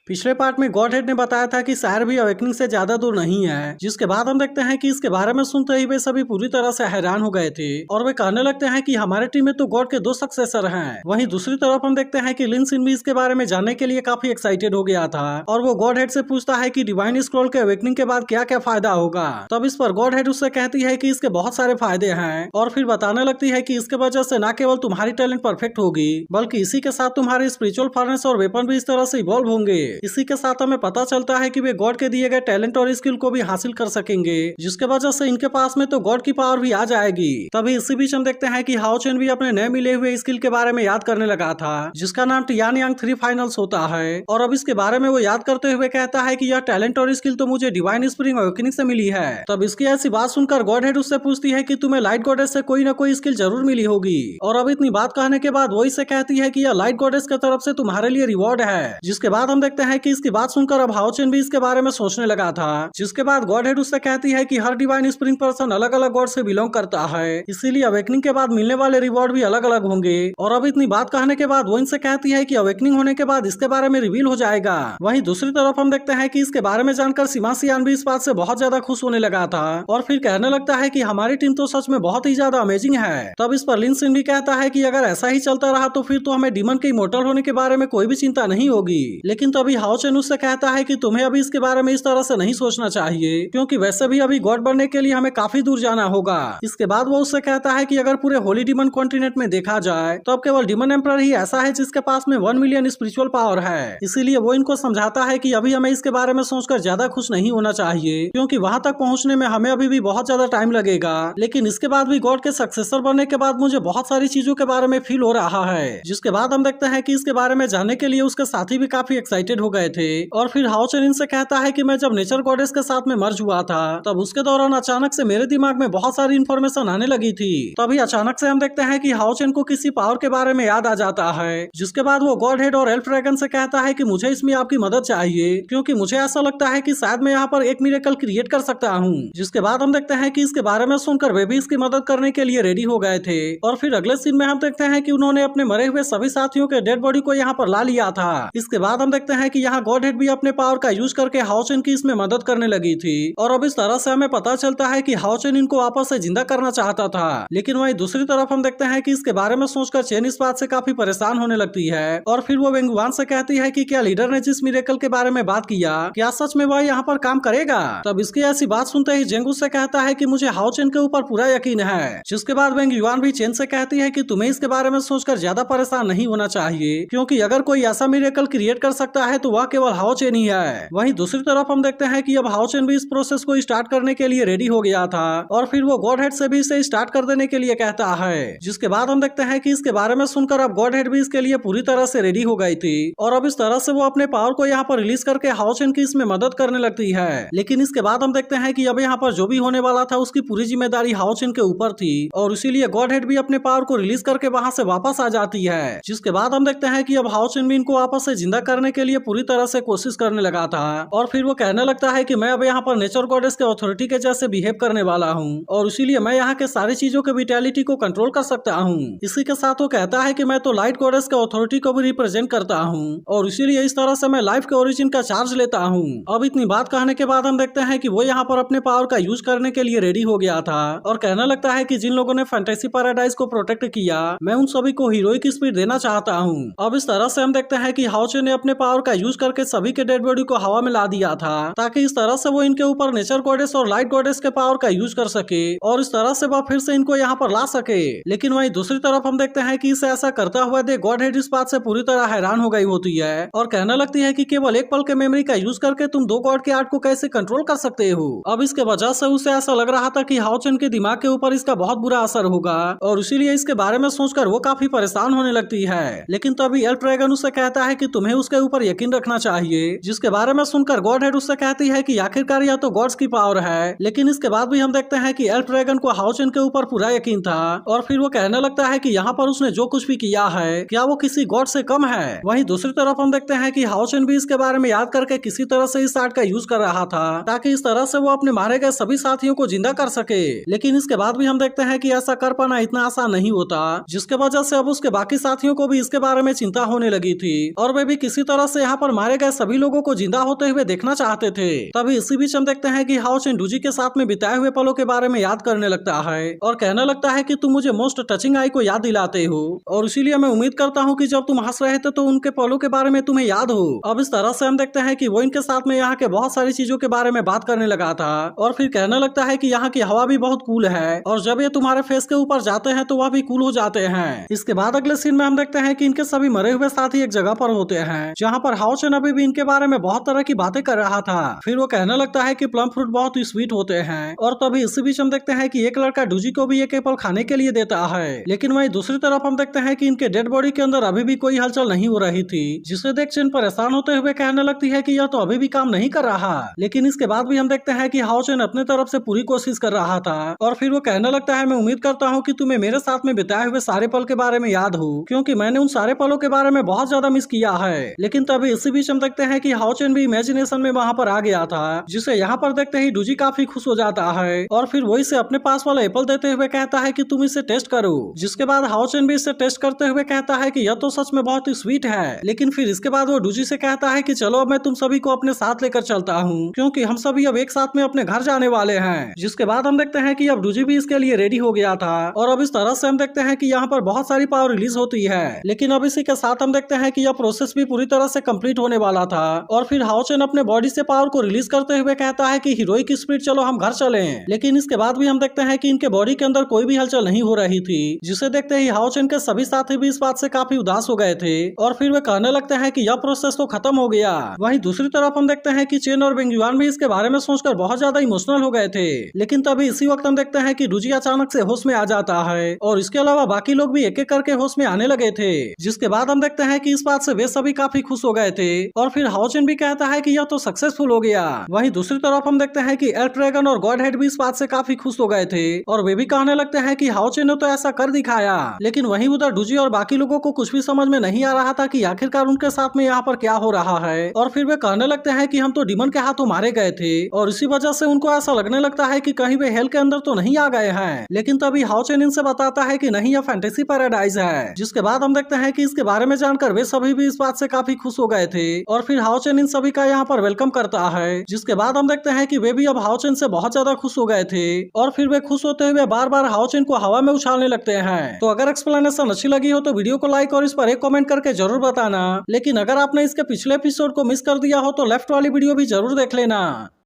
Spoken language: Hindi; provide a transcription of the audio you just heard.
पिछले पार्ट में गॉड हेड ने बताया था कि सायर भी अवेकनिंग से ज्यादा दूर नहीं है, जिसके बाद हम देखते हैं कि इसके बारे में सुनते ही वे सभी पूरी तरह से हैरान हो गए थे और वे कहने लगते हैं कि हमारे टीम में तो गॉड के 2 सक्सेसर हैं। वहीं दूसरी तरफ हम देखते हैं कि लिन सिन भी इसके बारे में जानने के लिए काफी एक्साइटेड हो गया था और वो गॉड हेड से पूछता है कि डिवाइन स्क्रॉल के अवेकनिंग के बाद क्या क्या फायदा होगा। तब इस पर गॉड हेड उससे कहती है कि इसके बहुत सारे फायदे हैं और फिर बताने लगती है कि इसके वजह से न केवल तुम्हारी टैलेंट परफेक्ट होगी बल्कि इसी के साथ तुम्हारी स्पिरिचुअल फर्नेस और वेपन भी इस तरह से इवॉल्व होंगे। इसी के साथ हमें पता चलता है कि वे गॉड के दिए गए टैलेंट और स्किल को भी हासिल कर सकेंगे, जिसके वजह से इनके पास में तो गॉड की पावर भी आ जाएगी। तभी इसी बीच हम देखते हैं कि हाओ चेन भी अपने नए मिले हुए स्किल के बारे में याद करने लगा था, जिसका नाम टियान यांग 3 फाइनल्स होता है और अब इसके बारे में वो याद करते हुए कहता है कि यह टैलेंट और स्किल तो मुझे डिवाइन स्प्रिंग अवेकनिंग से मिली है। तब इसकी ऐसी बात सुनकर गॉड हेड उससे पूछती है कि तुम्हें लाइट गॉडेस से कोई न कोई स्किल जरूर मिली होगी और अब इतनी बात कहने के बाद वो इससे कहती है कि यह लाइट गॉडेस की तरफ से तुम्हारे लिए रिवॉर्ड है। जिसके बाद हम देखते हैं कि इसकी बात सुनकर अब हाओ चेन भी इसके बारे में सोचने लगा था, जिसके बाद गॉड हेड उससे कहती है कि हर डिवाइन स्प्रिंग पर्सन अलग अलग गॉड से बिलोंग करता है, इसीलिए अवेकनिंग के बाद मिलने वाले रिवॉर्ड भी अलग अलग होंगे। और अब इतनी बात कहने के बाद वो इनसे कहती है कि अवेकनिंग होने के बाद इसके बारे में रिवील हो जाएगा। वहीं दूसरी तरफ हम देखते हैं कि इसके बारे में जानकर सीमा सियान भी इस बात से बहुत ज्यादा खुश होने लगा था और फिर कहने लगता है कि हमारी टीम तो सच में बहुत ही ज्यादा अमेजिंग है। तब इस पर लिन सिन भी कहता है कि अगर ऐसा ही चलता रहा तो फिर तो हमें डीमन के इमोर्टल होने के बारे में कोई भी चिंता नहीं होगी। लेकिन तभी हाओ चेन उससे कहता है कि तुम्हें अभी इसके बारे में इस तरह से नहीं सोचना चाहिए, क्योंकि वैसे भी अभी गॉड बनने के लिए हमें काफी दूर जाना होगा। इसके बाद वो उससे कहता है कि अगर पूरे होली डीमन कॉन्टिनेंट में देखा जाए तो अब केवल डीमन एम्परर ही ऐसा है जिसके पास में 1 मिलियन स्पिरिचुअल पावर है। इसीलिए वो इनको समझाता है कि अभी हमें इसके बारे में सोचकर ज्यादा खुश नहीं होना चाहिए, क्योंकि वहां तक पहुंचने में हमें अभी भी बहुत ज्यादा टाइम लगेगा। लेकिन इसके बाद भी गॉड के सक्सेसर बनने के बाद मुझे बहुत सारी चीजों के बारे में फील हो रहा है। जिसके बाद हम देखते हैं कि इसके बारे में जानने के लिए उसके साथी भी काफी एक्साइटेड हो गए थे और फिर हाओ चेन इनसे कहता है कि मैं जब नेचर गॉडेस के साथ में मर्ज हुआ था तब उसके दौरान अचानक से मेरे दिमाग में बहुत सारी इन्फॉर्मेशन आने लगी थी। तभी अचानक से हम देखते हैं कि हाओ चेन को किसी पावर के बारे में याद आ जाता है, जिसके बाद वो गॉड हेड और एल्फ ड्रैगन से कहता है कि मुझे इसमें आपकी मदद चाहिए, क्योंकि मुझे ऐसा लगता है कि शायद मैं यहाँ पर एक मिरेकल क्रिएट कर सकता हूँ। जिसके बाद हम देखते हैं कि इसके बारे में सुनकर वे भी इसकी मदद करने के लिए रेडी हो गए थे और फिर अगले सीन में हम देखते हैं कि उन्होंने अपने मरे हुए सभी साथियों के डेड बॉडी को यहाँ पर ला लिया था। इसके बाद हम देखते हैं कि यहाँ गॉड हेड भी अपने पावर का यूज करके हाओ चेन की इसमें मदद करने लगी थी और अब इस तरह से हमें पता चलता है कि हाओ चेन इनको वापस से जिंदा करना चाहता था। लेकिन वहीं दूसरी तरफ हम देखते हैं कि इसके बारे में सोचकर चेन इस बात से काफी परेशान होने लगती है और फिर वो वेंगुआन से कहती है कि क्या लीडर ने जिस मिरेकल के बारे में बात किया क्या सच में वह यहाँ पर काम करेगा। तब इसकी ऐसी बात सुनते ही जेंगू से कहता है कि मुझे हाओ चेन के ऊपर पूरा यकीन है। जिसके बाद वेंगुआन भी चेन से कहती है कि तुम्हें इसके बारे में सोचकर ज्यादा परेशान नहीं होना चाहिए, क्योंकि अगर कोई ऐसा मिरेकल क्रिएट कर सकता है तो वह केवल हाओ चेन ही है। वहीं दूसरी तरफ हम देखते हैं कि अब हाओ चेन भी इस प्रोसेस को स्टार्ट करने के लिए रेडी हो गया था और फिर वो गॉड हेड से भी इसे स्टार्ट कर देने के लिए कहता है। जिसके बाद हम देखते हैं कि इसके बारे में सुनकर अब गॉड हेड भी इसके लिए पूरी तरह से रेडी हो गई थी और अब इस तरह से वो अपने पावर को यहाँ पर रिलीज करके हाओ चेन की इसमें मदद करने लगती है। लेकिन इसके बाद हम देखते हैं कि अब यहाँ पर जो भी होने वाला था उसकी पूरी जिम्मेदारी हाओ चेन के ऊपर थी और इसीलिए गॉड हेड भी अपने पावर को रिलीज करके वहां से वापस आ जाती है। जिसके बाद हम देखते हैं कि अब हाओ चेन भी इनको वापस से जिंदा करने के लिए पूरी तरह से कोशिश करने लगा था और फिर वो कहने लगता है कि मैं अब यहाँ पर नेचर गॉडेस के अथॉरिटी के जैसे बिहेव करने वाला हूँ और इसीलिए मैं यहाँ के सारी चीजों के विटैलिटी को कंट्रोल कर सकता हूँ। इसी के साथ वो कहता है कि मैं तो लाइट गॉडेस के अथॉरिटी को भी रिप्रेजेंट करता हूँ और इसीलिए इस तरह से मैं लाइफ के ओरिजिन का चार्ज लेता हूँ। अब इतनी बात कहने के बाद हम देखते हैं कि वो यहाँ पर अपने पावर का यूज करने के लिए रेडी हो गया था और कहने लगता है कि जिन लोगों ने फैंटेसी पैराडाइज को प्रोटेक्ट किया मैं उन सभी को हीरोइक स्पीड देना चाहता हूँ। अब इस तरह से हम देखते हैं कि हाओ चेन ने अपने पावर का यूज करके सभी के डेड बॉडी को हवा में ला दिया था ताकि इस तरह से वो इनके ऊपर नेचर गॉडेस और लाइट गॉडेस के पावर का यूज कर सके और इस तरह से वह फिर से इनको यहाँ पर ला सके। लेकिन वहीं दूसरी तरफ हम देखते हैं कि इसे ऐसा करता हुआ देख गॉड हेड इस बात से पूरी तरह हैरान हो गई होती है और कहने लगती है कि केवल एक पल के मेमोरी का यूज करके तुम 2 गॉड के आर्ट को कैसे कंट्रोल कर सकते हो। अब इसके वजह से उसे ऐसा लग रहा था कि हाओ चेन के दिमाग के ऊपर इसका बहुत बुरा असर होगा और इसीलिए इसके बारे में सोचकर वो काफी परेशान होने लगती है। लेकिन तभी एल्फ ड्रैगन उससे कहता है कि तुम्हें उसके ऊपर यकीन रखना चाहिए। जिसके बारे में सुनकर गॉड हेड उससे कहती है कि आखिरकार यह तो गॉड्स की पावर है। लेकिन इसके बाद भी हम देखते हैं कि एल्फ ड्रैगन को हाओ चेन के ऊपर पूरा यकीन था और फिर वो कहने लगता है कि यहाँ पर उसने जो कुछ भी किया है क्या वो किसी गॉड से कम है। वहीं दूसरी तरफ हम देखते हैं कि हाओ चेन भी इसके बारे में याद करके किसी तरह से इस आर्ट का यूज कर रहा था ताकि इस तरह से वो अपने मारे गए सभी साथियों को जिंदा कर सके। लेकिन इसके बाद भी हम देखते हैं कि ऐसा कर पाना इतना आसान नहीं होता, जिसके वजह से अब उसके बाकी साथियों को भी इसके बारे में चिंता होने लगी थी और वे भी किसी तरह से यहाँ पर मारे गए सभी लोगों को जिंदा होते हुए देखना चाहते थे। तभी इसी बीच हम देखते हैं कि हाओ चेन डूजी के साथ में बिताए हुए पलों के बारे में याद करने लगता है और कहने लगता है कि तुम मुझे मोस्ट टचिंग आई को याद दिलाते हो और इसीलिए मैं उम्मीद करता हूँ कि जब तुम हंस रहे थे तो उनके पलों के बारे में तुम्हें याद हो। अब इस तरह से हम देखते हैं कि वो इनके साथ में यहाँ के बहुत सारी चीजों के बारे में बात करने लगा था और फिर कहने लगता है कि यहाँ की हवा भी बहुत कूल है और जब ये तुम्हारे फेस के ऊपर जाते हैं तो वह भी कूल हो जाते हैं। इसके बाद अगले सीन में हम देखते हैं कि इनके सभी मरे हुए साथी एक जगह पर होते हैं जहाँ पर हाओ चेन अभी भी इनके बारे में बहुत तरह की बातें कर रहा था। फिर वो कहने लगता है कि प्लम फ्रूट बहुत ही स्वीट होते हैं और तभी इसी बीच हम देखते हैं कि एक लड़का डूजी को भी एक एप्पल खाने के लिए देता है, लेकिन वहीं दूसरी तरफ हम देखते हैं कि इनके डेड बॉडी के अंदर अभी भी कोई हलचल नहीं हो रही थी, जिसे देख चेन परेशान होते हुए कहने लगती है कि यह तो अभी भी काम नहीं कर रहा। लेकिन इसके बाद भी हम देखते हैं कि हाओ चेन अपने तरफ से पूरी कोशिश कर रहा था और फिर वो कहने लगता है मैं उम्मीद करता हूँ कि तुम्हें मेरे साथ में बिताए हुए सारे पल के बारे में याद हो, क्योंकि मैंने उन सारे पलों के बारे में बहुत ज्यादा मिस किया है। लेकिन तभी इसी बीच हम देखते हैं कि हाओ चेन भी इमेजिनेशन में वहाँ पर आ गया था, जिसे यहाँ पर देखते ही डूजी काफी खुश हो जाता है और फिर वो इसे अपने पास वाला एप्पल देते हुए कहता है कि तुम इसे टेस्ट करो। जिसके बाद हाओ चेन भी इसे टेस्ट करते हुए कहता है कि यह तो सच में बहुत ही स्वीट है। लेकिन फिर इसके बाद वो डूजी से कहता है कि चलो अब मैं तुम सभी को अपने साथ लेकर चलता हूँ, क्योंकि हम सभी अब एक साथ में अपने घर जाने वाले हैं। जिसके बाद हम देखते हैं कि अब डूजी भी इसके लिए रेडी हो गया था और अब इस तरह से हम देखते हैं कि यहाँ पर बहुत सारी पावर रिलीज होती है। लेकिन अब इसी के साथ हम देखते हैं कि यह प्रोसेस भी पूरी तरह से कंप्लीट होने वाला था और फिर हाओ चेन अपने बॉडी से पावर को रिलीज करते हुए कहता है कि हीरोइक स्पीड चलो हम घर चलें। लेकिन इसके बाद भी हम देखते हैं कि इनके बॉडी के अंदर कोई भी हलचल नहीं हो रही थी, जिसे देखते ही हाओ चेन के सभी साथी भी इस बात से काफी उदास हो गए थे और फिर वे कहने लगते हैं कि यह प्रोसेस तो खत्म हो गया। वहीं दूसरी तरफ हम देखते हैं कि चेन और बेंगजुआन भी इसके बारे में सोचकर बहुत ज्यादा इमोशनल हो गए थे। लेकिन तभी इसी वक्त हम देखते हैं कि डूजी अचानक से होश में आ जाता है और इसके अलावा बाकी लोग भी एक एक करके होश में आने लगे थे। जिसके बाद हम देखते हैं कि इस बात से वे सभी काफी खुश हो गए थे और फिर हाओ चेन भी कहता है कि यह तो सक्सेसफुल हो गया। वहीं दूसरी तरफ हम देखते हैं कि एल्फ ड्रैगन और गॉड हेड भी इस बात से काफी खुश हो गए थे और वे भी कहने लगते हैं कि हाओ चेन ने तो ऐसा कर दिखाया। लेकिन वहीं उधर डूजी और बाकी लोगों को कुछ भी समझ में नहीं आ रहा था कि आखिरकार उनके साथ में यहाँ पर क्या हो रहा है और फिर वे कहने लगते हैं कि हम तो डिमन के हाथों मारे गए थे और इसी वजह से उनको ऐसा लगने लगता है कि कहीं वे हेल के अंदर तो नहीं आ गए हैं। लेकिन तभी हाओ चेन इनसे बताता है कि नहीं, यह फैंटेसी पैराडाइज है। जिसके बाद हम देखते हैं कि इसके बारे में जानकर वे सभी भी इस बात से काफी खुश हो गए थे और फिर हाओ चेन इन सभी का यहाँ पर वेलकम करता है। जिसके बाद हम देखते हैं कि वे भी अब हाओ चेन से बहुत ज्यादा खुश हो गए थे और फिर वे खुश होते हुए बार बार हाओ चेन को हवा में उछालने लगते हैं। तो अगर एक्सप्लेनेशन अच्छी लगी हो तो वीडियो को लाइक और इस पर एक कमेंट करके जरूर बताना। लेकिन अगर आपने इसके पिछले एपिसोड को मिस कर दिया हो तो लेफ्ट वाली वीडियो भी जरूर देख लेना।